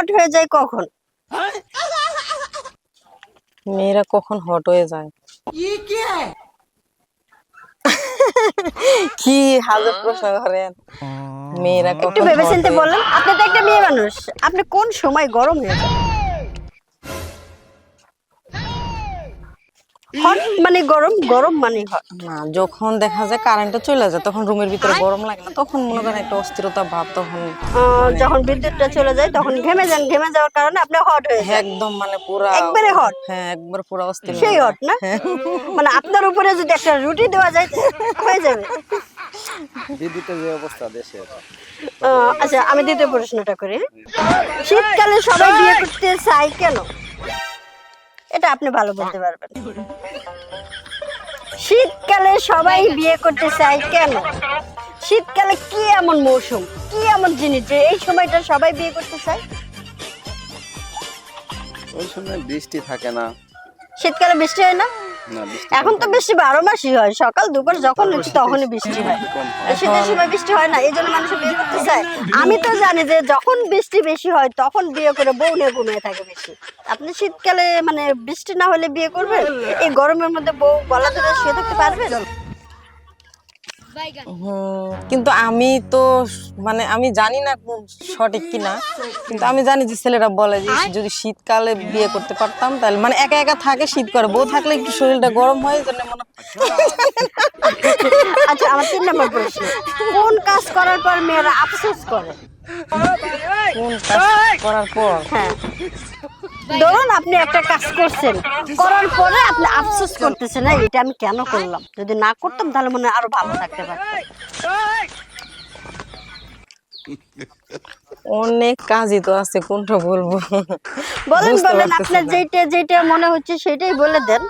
Hot হয়ে যায় কখন? মেয়েরা কখন হট হয়ে যায়? কি হাজার প্রশ্ন করেন। মেয়েরা একটু কখন ভেবে hot চিন্তে হয়ে- বলেন, আপনি তো একটা মেয়ে মানুষ, আপনি কোন সময় গরম হয়ে যান? হট মানে গরম, গরম মানে হট। না, যখন দেখা যায় কারেন্টটা চলে যায় তখন রুমের ভিতরে গরম লাগে না, তখন মনে করেন একটা অস্থিরতা ভাব, তখন মানে যখন বিদ্যুৎটা চলে যায় তখন ঘেমে যান, ঘেমে যাওয়ার কারণে আপনি হট হয়ে যান, একদম মানে পুরা একবারে হট। হ্যাঁ একবার পুরা অস্থির সেই হয়ে হট যায়। না? হ্যাঁ। মানে আপনার উপরে যদি একটা রুটি দেওয়া যায় হয়ে যাবে। বিদ্যুতের যে অবস্থা দেশের, আচ্ছা, আমি দ্বিতীয় প্রশ্নটা করি। শীতকালে সবাই বিয়ে করতে চায় কেন? এটা আপনি ভালো বলতে পারবেন। শীতকালে সবাই বিয়ে করতে চায় কেন? শীতকালে কি এমন মৌসুম, কি এমন জিনিস যে এই সময়টা সবাই বিয়ে করতে চায়? ওই সময় বৃষ্টি থাকে না। শীতকালে বৃষ্টি হয় না? না, বৃষ্টি এখন কম তো থাকে। বৃষ্টি 12 মাসই হয়, সকাল দুপুর যখন ইচ্ছে তখনই বৃষ্টি হয়। কম হয়। আর শীতের সময় বৃষ্টি হয় না, এই জন্য মানুষ বিয়ে করতে চায়। আমি তো জানি যে যখন বৃষ্টি বেশি হয় তখন বিয়ে করে বউ নিয়ে ঘুমিয়ে থাকে বেশি। আপনি শীতকালে মানে বৃষ্টি না হলে বিয়ে করবেন? এই গরমের মধ্যে বউ গলা ধরে শুয়ে থাকতে পারবে? কিন্তু আমি তো মানে আমি জানি না সঠিক কিনা, কিন্তু আমি জানি যে ছেলেরা বলে যে যদি শীতকালে বিয়ে করতে পারতাম তাহলে মানে একা একা থাকে, শীত করে, বউ থাকলে একটু শরীরটা গরম হয়, এই জন্য মনে আচ্ছা, আমার 3 নম্বর প্রশ্ন, কোন কাজ করার পর মেয়েরা আফসোস করে? কোন কাজ করার পর। হ্যাঁ, ধরুন আপনি একটা কাজ করছেন, করার পরে আপনি আফসোস করতেছেন, না এটা আমি কেন করলাম, যদি না করতাম তাহলে মনে হয় আরো ভালো থাকতে পারতাম। অনেক কাজই তো আছে, কোনটা বলবো বলেন বুঝতে বলেন, পারতেছি আপনার না। যেটা যেটা মনে হচ্ছে সেটাই বলে দেন।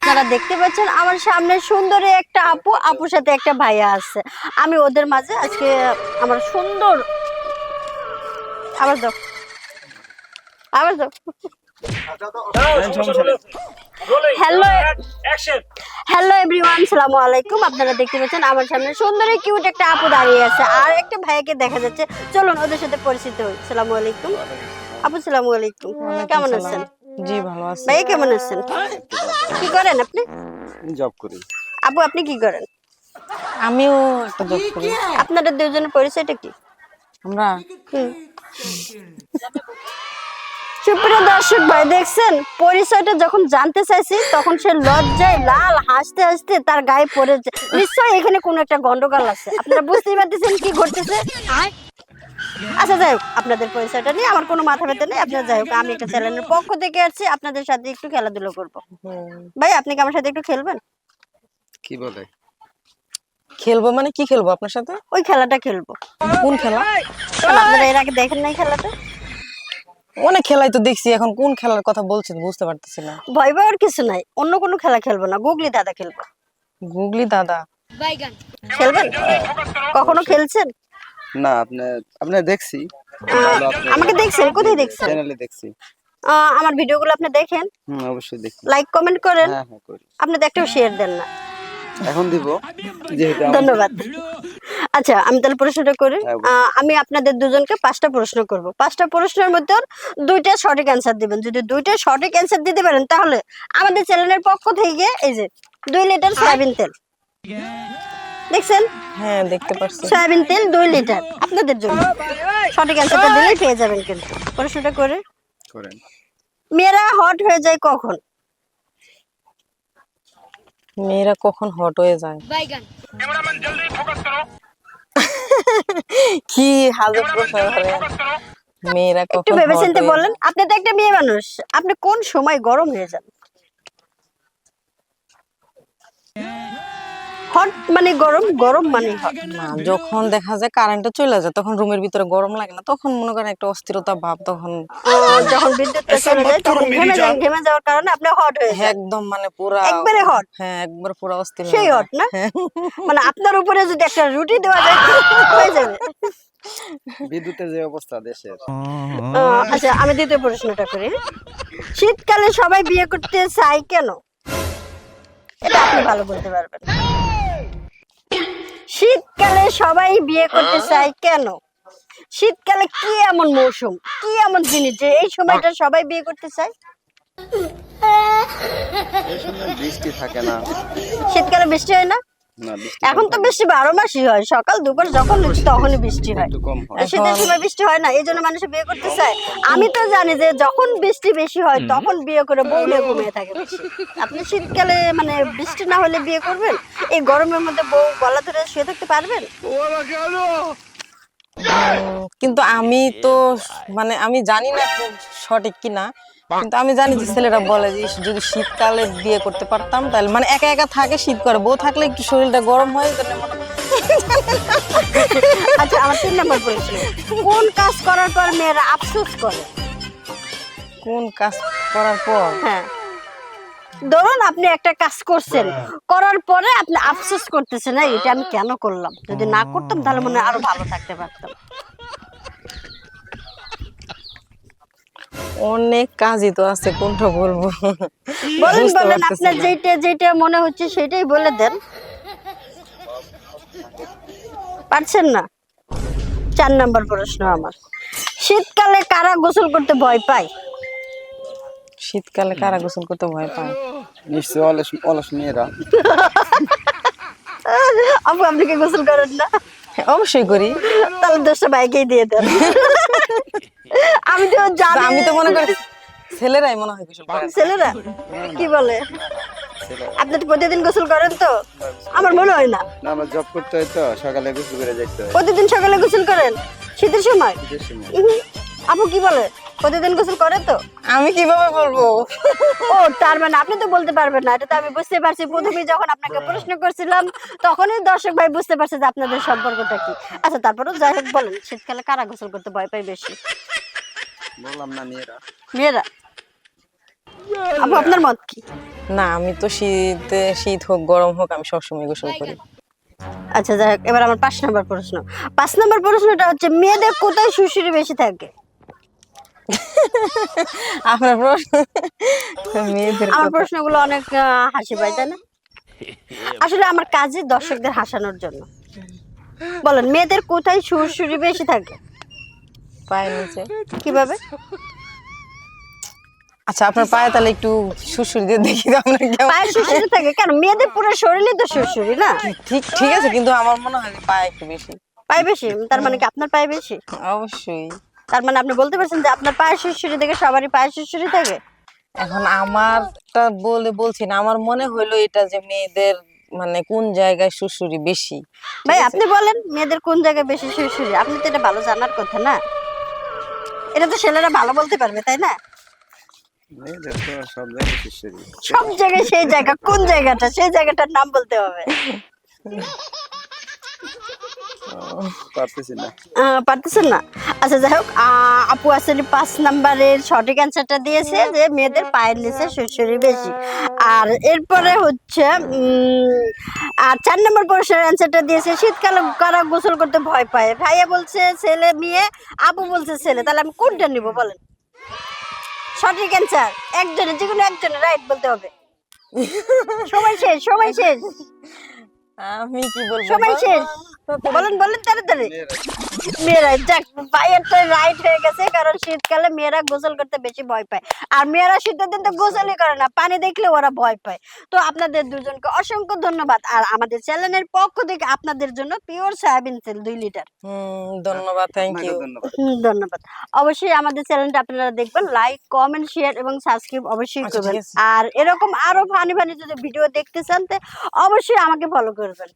আপনারা দেখতে পাচ্ছেন আমার সামনে সুন্দরী একটা আপু, আপুর সাথে একটা ভাইয়া আছে। আমি ওদের মাঝে আজকে আমার সুন্দর আবার দাও, আবার দাও। হ্যালো হ্যালো এভরিওয়ান, আসসালামু আলাইকুম। আপনারা দেখতে পাচ্ছেন আমার সামনে সুন্দরী কিউট একটা আপু দাঁড়িয়ে আছে, আর একটা ভাইয়াকে দেখা যাচ্ছে। চলুন ওদের সাথে পরিচিত হই। আসসালামু আলাইকুম আপু। আসসালামু আলাইকুম, কেমন আছেন? জি ভালো আছি। ভাইয়া কেমন আছেন? কি করেন আপনি? জব করি। আপু আপনি কি করেন? আমিও একটা জব করি। আপনাদের দুজনের পরিচয়টা কি? আমরা সুপ্রিয় দর্শক ভাই, দেখছেন পরিচয়টা যখন জানতে চাইছি তখন সে লজ্জায় লাল, হাসতে হাসতে তার গায়ে পড়ে যায়। নিশ্চয়ই এখানে কোনো একটা গন্ডগোল আছে, আপনারা বুঝতেই পারতেছেন কি ঘটতেছে। আচ্ছা যাই হোক, আপনাদের পরিচয়টা নিয়ে আমার কোনো মাথা ব্যথা নেই। আপনারা যাই হোক, আমি একটা চ্যানেলের পক্ষ থেকে আসছি, আপনাদের সাথে একটু খেলাধুলা করবো। ভাই আপনি কি আমার সাথে একটু খেলবেন? কি বলে? খেলবো মানে কি খেলবো আপনার সাথে? ওই খেলাটা খেলবো। কোন খেলা? কেন, আপনারা এর আগে দেখেন নাই খেলাটা? অনেক খেলাই তো দেখছি, এখন কোন খেলার কথা বলছেন বুঝতে পারতেছি না। ভয় পাওয়ার কিছু নাই, অন্য কোনো খেলা খেলবো না, গুগলি দাদা খেলবো। গুগলি দাদা? খেলবেন? কখনো খেলছেন? না, আপনি দেখছি। আমাকে দেখছেন? কোথায় দেখছেন? চ্যানেলে দেখছি। আমার ভিডিওগুলো আপনি দেখেন, অবশ্যই দেখি। লাইক কমেন্ট করেন, হ্যাঁ হ্যাঁ করি। আপনি তো একটাও শেয়ার দেন না। এখন দিব, যেহেতু ধন্যবাদ। আচ্ছা আমি তাহলে প্রশ্নটা করি। হ্যাঁ, অবশ্যই। আমি আপনাদের দুজনকে 5টা প্রশ্ন করব। 5টা প্রশ্নের মধ্যে 2টা সঠিক অ্যান্সার দিবেন। যদি 2টা সঠিক অ্যান্সার দিতে পারেন তাহলে আমাদের চ্যানেলের পক্ষ থেকে এই যে 2 লিটার সয়াবিন তেল, দেখছেন হ্যাঁ দেখতে পাচ্ছি। সয়াবিন তেল 2 লিটার আপনাদের জন্য। সঠিক অ্যান্সারটা দিলেই পেয়ে যাবেন। কিন্তু প্রশ্নটা করে, করেন। মেয়েরা হট হয়ে যায় কখন? মেয়েরা কখন হট হয়ে যায়? কি হাজার প্রশ্ন করেন। মেয়েরা একটু কখন ভেবে hot চিন্তে হয়ে বলেন, যায়? আপনি তো একটা মেয়ে মানুষ, আপনি কোন সময় গরম হয়ে যান? হট মানে গরম, গরম মানে হট। না, যখন দেখা যায় কারেন্টটা চলে যায় তখন রুমের ভিতরে গরম লাগে না, তখন মনে করেন একটা অস্থিরতা ভাব, তখন যখন বিদ্যুৎটা চলে যায় তখন ঘেমে যান, ঘেমে যাওয়ার কারণে আপনি হট হয়ে যান, একদম মানে পুরা একবারে হট। হ্যাঁ একবার পুরা অস্থির হয়ে সেই যায়। হট না? হ্যাঁ। মানে আপনার উপরে যদি একটা রুটি দেওয়া যায় হয়ে যাবে। বিদ্যুতের যে অবস্থা দেশের, আচ্ছা আমি দ্বিতীয় প্রশ্নটা করি। শীতকালে সবাই বিয়ে করতে চায় কেন? এটা আপনি ভালো বলতে পারবেন। শীতকালে সবাই বিয়ে করতে চায় কেন? শীতকালে কি এমন মৌসুম, কি এমন জিনিস যে এই সময়টা সবাই বিয়ে করতে চায়? এই সময় বৃষ্টি থাকে না। শীতকালে বৃষ্টি হয় না? না, বৃষ্টি এখন তো বৃষ্টি 12 মাসই হয়, সকাল দুপুর যখন ইচ্ছে তখনই বৃষ্টি হয়। একটু কম হয়। আর শীতের সময় বৃষ্টি হয় না, এই জন্য মানুষ বিয়ে করতে চায়। আমি তো জানি যে যখন বৃষ্টি বেশি হয় তখন বিয়ে করে বউ নিয়ে ঘুমিয়ে থাকে বেশি। আপনি শীতকালে মানে বৃষ্টি না হলে বিয়ে করবেন? এই গরমের মধ্যে বউ গলা ধরে শুয়ে থাকতে পারবেন? কিন্তু আমি তো মানে আমি জানি না খুব সঠিক কিনা, কিন্তু আমি জানি যে ছেলেরা বলে যে যদি শীতকালে বিয়ে করতে পারতাম তাহলে মানে একা একা থাকে, শীত করে, বউ থাকলে একটু শরীরটা গরম হয়। আচ্ছা, আমার 3 নম্বর প্রশ্ন, কোন কাজ করার পর মেয়েরা আফসোস করে? কোন কাজ করার পর? হ্যাঁ, ধরুন আপনি একটা কাজ করছেন, করার পরে আপনি আফসোস করতেছেন, না এটা আমি কেন করলাম, যদি না করতাম তাহলে মনে হয় আরো ভালো থাকতে পারতাম। অনেক কাজই তো আছে, কোনটা বলবো? বলেন বুঝতে বলেন, পারতেছি আপনার না। যেটা যেটা মনে হচ্ছে সেটাই বলে দেন। পারছেন না? 4 নম্বর প্রশ্ন আমার, শীতকালে কারা গোসল করতে ভয় পায়? শীতকালে কারা গোসল করতে ভয় পায়? নিশ্চয়ই অলস অলস মেয়েরা। আপু, আপনি কি গোসল করেন না? হ্যাঁ, অবশ্যই করি। তাহলে দোষটা বাইকেই দিয়ে দেন। আমি তো তো জানি। আমি তো মনে করি ছেলেরাই মনে হয় গোসল করে না। ছেলেরা কি বলে? আপনি তো প্রতিদিন গোসল করেন তো? আমার মনে হয় না। না, আমার জব করতে হয় তো, সকালে গোসল করে যাইতে হয়। প্রতিদিন সকালে গোসল করেন শীতের সময়? শীতের সময়। আপু কি বলে, প্রতিদিন গোসল করে তো? আমি কিভাবে বলবো? ও, তার মানে আপনি তো বলতে পারবেন না, এটা তো আমি বুঝতে পারছি। প্রথমে যখন আপনাকে প্রশ্ন করছিলাম তখনই দর্শক ভাই বুঝতে পারছে যে আপনাদের সম্পর্কটা কি। আচ্ছা, তারপরেও যাই হোক, বলেন শীতকালে কারা গোসল করতে ভয় পায় বেশি? বললাম না, মেয়েরা। মেয়েরা। আপু, আপনার মত কি? না, আমি তো শীত হোক গরম হোক আমি সবসময় গোসল করি। আচ্ছা, যাই হোক, এবার আমার 5 নম্বর প্রশ্ন। 5 নম্বর প্রশ্নটা হচ্ছে, মেয়েদের কোথায় সুশ্রী বেশি থাকে? আপনার প্রশ্ন মেয়েদের আমার কথা। প্রশ্নগুলো অনেক হাসি পায়, তাই না? আসলে আমার কাজই দর্শকদের হাসানোর জন্য। বলেন, মেয়েদের কোথায় সুরসুরি বেশি থাকে? পায়ের নিচে। কিভাবে? আচ্ছা, আপনার পায়ে তাহলে একটু সুরসুরি দিয়ে দেখি তো আপনার কেমন। পায়ে সুরসুরি থাকে কেন? মেয়েদের পুরো শরীরে তো সুরসুরি না? ঠিক ঠিক আছে, কিন্তু আমার মনে হয় যে পায়ে একটু বেশি। পায়ে বেশি? তার মানে কি আপনার পায়ে বেশি? অবশ্যই। তার মানে আপনি বলতে পারছেন যে আপনার পায়ে সুরসুরি দেখে সবারই পায়ে সুরসুরি থাকে? এখন আমারটা বলছি না, আমার মনে হইলো এটা যে মেয়েদের মানে কোন জায়গায় সুরসুরি বেশি। ভাই, আপনি বলেন মেয়েদের কোন জায়গায় বেশি সুরসুরি? আপনি তো এটা ভালো জানার কথা না? এটা তো ছেলেরা ভালো বলতে পারবে, তাই না? মেয়েদের তো সব জায়গায় শিষ্যরি। সব জায়গায় সেই জায়গা, কোন জায়গাটা, সেই জায়গাটার নাম বলতে হবে। পারতেছি না। পারতেছেন না? আচ্ছা, যাই হোক, আপু আসলে 5 নাম্বারের সঠিক অ্যান্সারটা দিয়েছে যে মেয়েদের পায়ের নিচে সুরসুরি বেশি। আর এরপরে হচ্ছে আর 4 নম্বর প্রশ্নের অ্যান্সারটা দিয়েছে, শীতকালে কারা গোসল করতে ভয় পায়? ভাইয়া বলছে ছেলে মেয়ে, আপু বলছে ছেলে। তাহলে আমি কোনটা নিব বলেন? সঠিক অ্যান্সার একজনের, যে কোনো একজনের রাইট বলতে হবে। সময় শেষ, সময় শেষ, আমি কি বলবো? সময় শেষ। বলেন বলেন তাড়াতাড়ি। মেয়েরা, যাক, ভাইয়েরটা রাইট হয়ে গেছে, কারণ শীতকালে মেয়েরা গোসল করতে বেশি ভয় পায়। আর মেয়েরা শীতের দিন তো গোসলই করে না, পানি দেখলে ওরা ভয় পায়। তো আপনাদের দুজনকে অসংখ্য ধন্যবাদ। আর আমাদের চ্যানেলের পক্ষ থেকে আপনাদের জন্য পিওর সয়াবিন তেল 2 লিটার। ধন্যবাদ, থ্যাংক ইউ। আপনাকেও ধন্যবাদ। ধন্যবাদ। অবশ্যই আমাদের চ্যানেলটা আপনারা দেখবেন, লাইক কমেন্ট শেয়ার এবং সাবস্ক্রাইব অবশ্যই আচ্ছা, করবেন। ঠিক আছে। আর এরকম আরো ফানি ফানি যদি ভিডিও দেখতে চান তো অবশ্যই আমাকে ফলো করবেন।